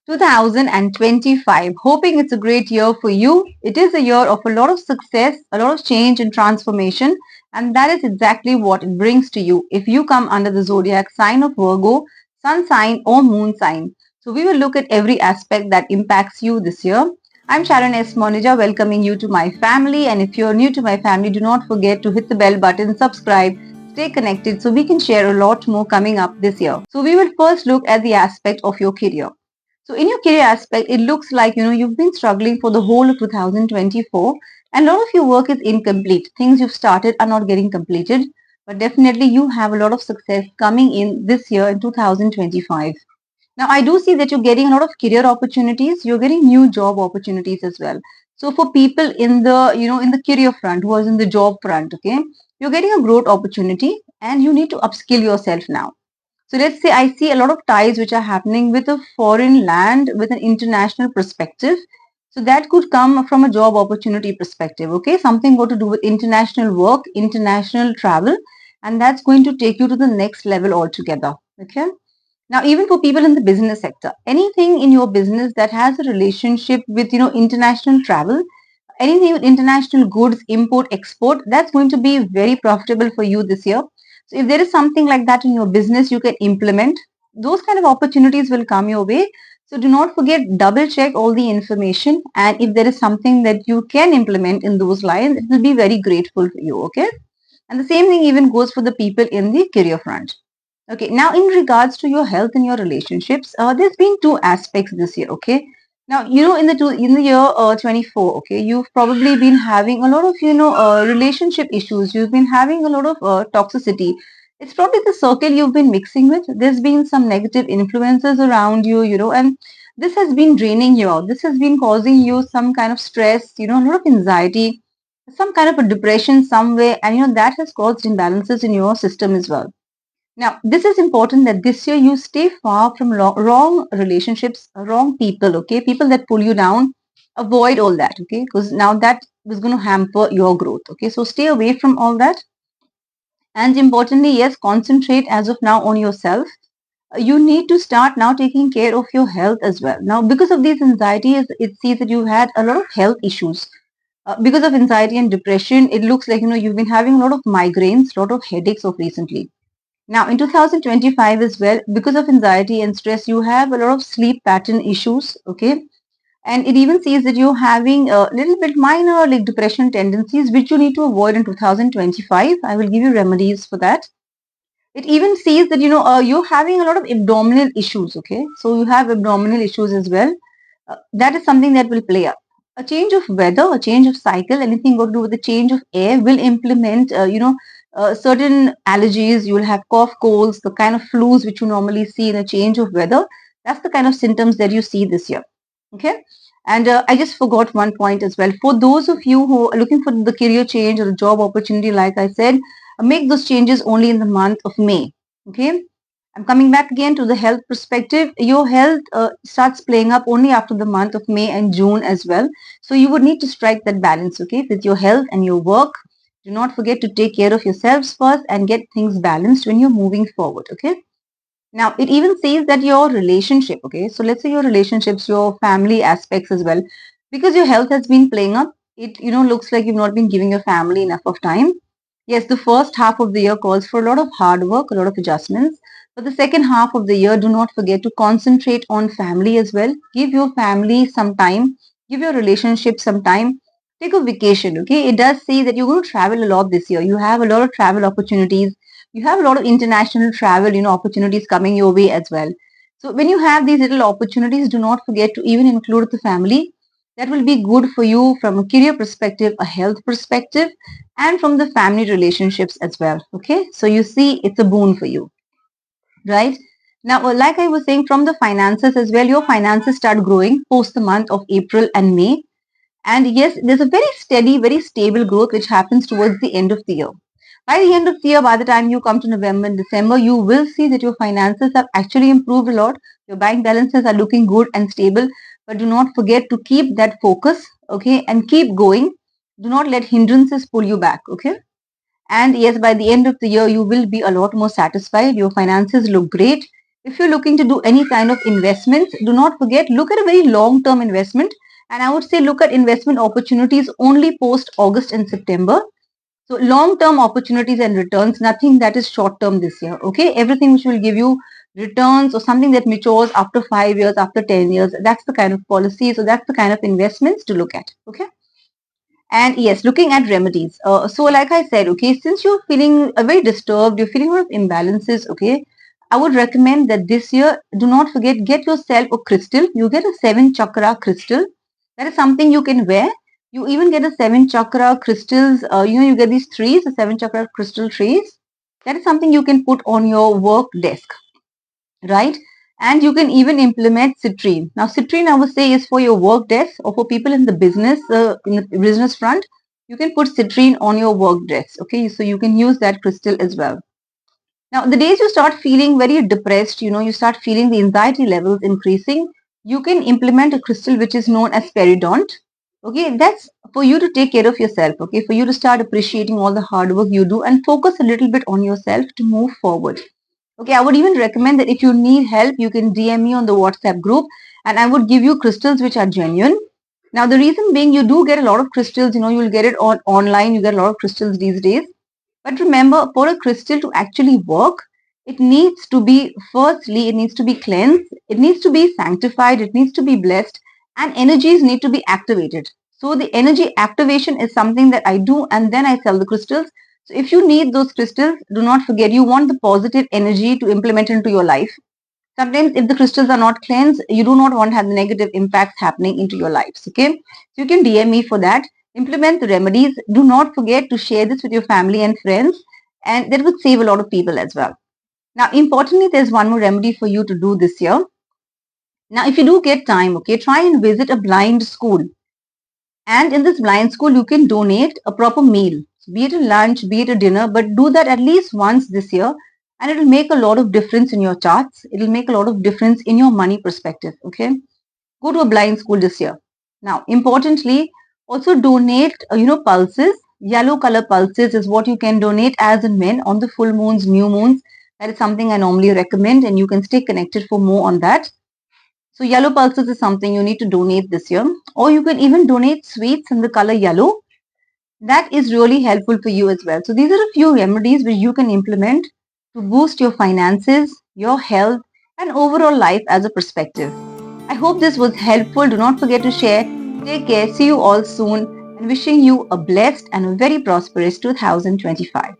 2025. Hoping it's a great year for you. It is a year of a lot of success, a lot of change and transformation, and that is exactly what it brings to you if you come under the zodiac sign of Virgo, sun sign, or moon sign. So, we will look at every aspect that impacts you this year. I'm Sharon S. Monija, welcoming you to my family. And if you're new to my family, do not forget to hit the bell button, subscribe, stay connected so we can share a lot more coming up this year. So, we will first look at the aspect of your career. So in your career aspect, it looks like you've been struggling for the whole of 2024, and a lot of your work is incomplete. Things you've started are not getting completed, but definitely you have a lot of success coming in this year in 2025. Now I do see that you're getting a lot of career opportunities. You're getting new job opportunities as well. So for people in the in the career front who is in the job front, okay, you're getting a growth opportunity, and you need to upskill yourself now. So let's say I see a lot of ties which are happening with a foreign land with an international perspective. So that could come from a job opportunity perspective, okay? Something got to do with international work, international travel, and that's going to take you to the next level altogether, okay? Now, even for people in the business sector, anything in your business that has a relationship with, international travel, anything with international goods, import, export, that's going to be very profitable for you this year. So if there is something like that in your business you can implement, those kind of opportunities will come your way. So do not forget, double check all the information. And if there is something that you can implement in those lines, it will be very grateful for you. Okay. And the same thing even goes for the people in the career front. Okay, now in regards to your health and your relationships, there's been two aspects this year. Okay, now in the year 24, okay, you've probably been having a lot of relationship issues. You've been having a lot of toxicity. It's probably the circle you've been mixing with. There's been some negative influences around you, and this has been draining you out. This has been causing you some kind of stress, a lot of anxiety, some kind of a depression somewhere, and that has caused imbalances in your system as well. Now, this is important that this year you stay far from wrong relationships, wrong people, okay? People that pull you down, avoid all that, okay? Because now that is going to hamper your growth, okay? So stay away from all that. And importantly, yes, concentrate as of now on yourself. You need to start now taking care of your health as well. Now, because of these anxieties, it seems that you've had a lot of health issues. Because of anxiety and depression, it looks like, you've been having a lot of migraines, a lot of headaches of recently. Now, in 2025 as well, because of anxiety and stress, you have a lot of sleep pattern issues, okay? And it even says that you're having a little bit minor like depression tendencies, which you need to avoid in 2025. I will give you remedies for that. It even says that, you're having a lot of abdominal issues, okay? So you have abdominal issues as well. That is something that will play up. A change of weather, a change of cycle, anything got to do with the change of air will implement, certain allergies. You will have cough, colds, the kind of flus which you normally see in a change of weather. That's the kind of symptoms that you see this year. Okay. And I just forgot one point as well. For those of you who are looking for the career change or the job opportunity, like I said, make those changes only in the month of May. Okay. I'm coming back again to the health perspective. Your health starts playing up only after the month of May and June as well. So you would need to strike that balance, okay, with your health and your work. Do not forget to take care of yourselves first and get things balanced when you're moving forward, okay? Now, it even says that your relationship, okay, so let's say your relationships, your family aspects as well, because your health has been playing up, it, looks like you've not been giving your family enough of time. Yes, the first half of the year calls for a lot of hard work, a lot of adjustments. But the second half of the year, do not forget to concentrate on family as well. Give your family some time, give your relationship some time. Take a vacation, okay? It does say that you're going to travel a lot this year. You have a lot of travel opportunities. You have a lot of international travel, opportunities coming your way as well. So when you have these little opportunities, do not forget to even include the family. That will be good for you from a career perspective, a health perspective, and from the family relationships as well. Okay, so you see, it's a boon for you, right? Now, like I was saying, from the finances as well, your finances start growing post the month of April and May. And yes, there's a very steady, very stable growth which happens towards the end of the year. By the end of the year, by the time you come to November and December, you will see that your finances have actually improved a lot. Your bank balances are looking good and stable. But do not forget to keep that focus, okay, and keep going. Do not let hindrances pull you back, okay? And yes, by the end of the year, you will be a lot more satisfied. Your finances look great. If you're looking to do any kind of investments, do not forget, look at a very long-term investment. And I would say look at investment opportunities only post August and September. So long-term opportunities and returns, nothing that is short-term this year. Okay, everything which will give you returns or something that matures after 5 years, after 10 years, that's the kind of policy. So that's the kind of investments to look at. Okay. And yes, looking at remedies. So like I said, okay, since you're feeling very disturbed, you're feeling a lot of imbalances, okay, I would recommend that this year, do not forget, get yourself a crystal. You get a 7 chakra crystal. That is something you can wear. You even get a 7 chakra crystals. You get these trees, the 7 chakra crystal trees. That is something you can put on your work desk, right? And you can even implement citrine. Now, citrine, I would say, is for your work desk or for people in the business front. You can put citrine on your work desk. Okay, so you can use that crystal as well. Now, the days you start feeling very depressed, you start feeling the anxiety levels increasing, you can implement a crystal which is known as peridot. Okay, that's for you to take care of yourself. Okay, for you to start appreciating all the hard work you do and focus a little bit on yourself to move forward. Okay, I would even recommend that if you need help, you can DM me on the WhatsApp group and I would give you crystals which are genuine. Now, the reason being, you do get a lot of crystals, you will get it online, you get a lot of crystals these days. But remember, for a crystal to actually work, it needs to be, firstly, it needs to be cleansed, it needs to be sanctified, it needs to be blessed, and energies need to be activated. So the energy activation is something that I do, and then I sell the crystals. So if you need those crystals, do not forget, you want the positive energy to implement into your life. Sometimes if the crystals are not cleansed, you do not want to have the negative impacts happening into your lives. Okay, so you can DM me for that. Implement the remedies. Do not forget to share this with your family and friends, and that would save a lot of people as well. Now, importantly, there's one more remedy for you to do this year. Now, if you do get time, okay, try and visit a blind school. And in this blind school, you can donate a proper meal, be it a lunch, be it a dinner, but do that at least once this year. And it will make a lot of difference in your charts. It will make a lot of difference in your money perspective. Okay. Go to a blind school this year. Now, importantly, also donate, pulses. Yellow color pulses is what you can donate as and when on the full moons, new moons. That is something I normally recommend, and you can stay connected for more on that. So yellow pulses is something you need to donate this year, or you can even donate sweets in the color yellow. That is really helpful for you as well. So these are a few remedies which you can implement to boost your finances, your health, and overall life as a perspective. I hope this was helpful. Do not forget to share. Take care. See you all soon, and wishing you a blessed and a very prosperous 2025.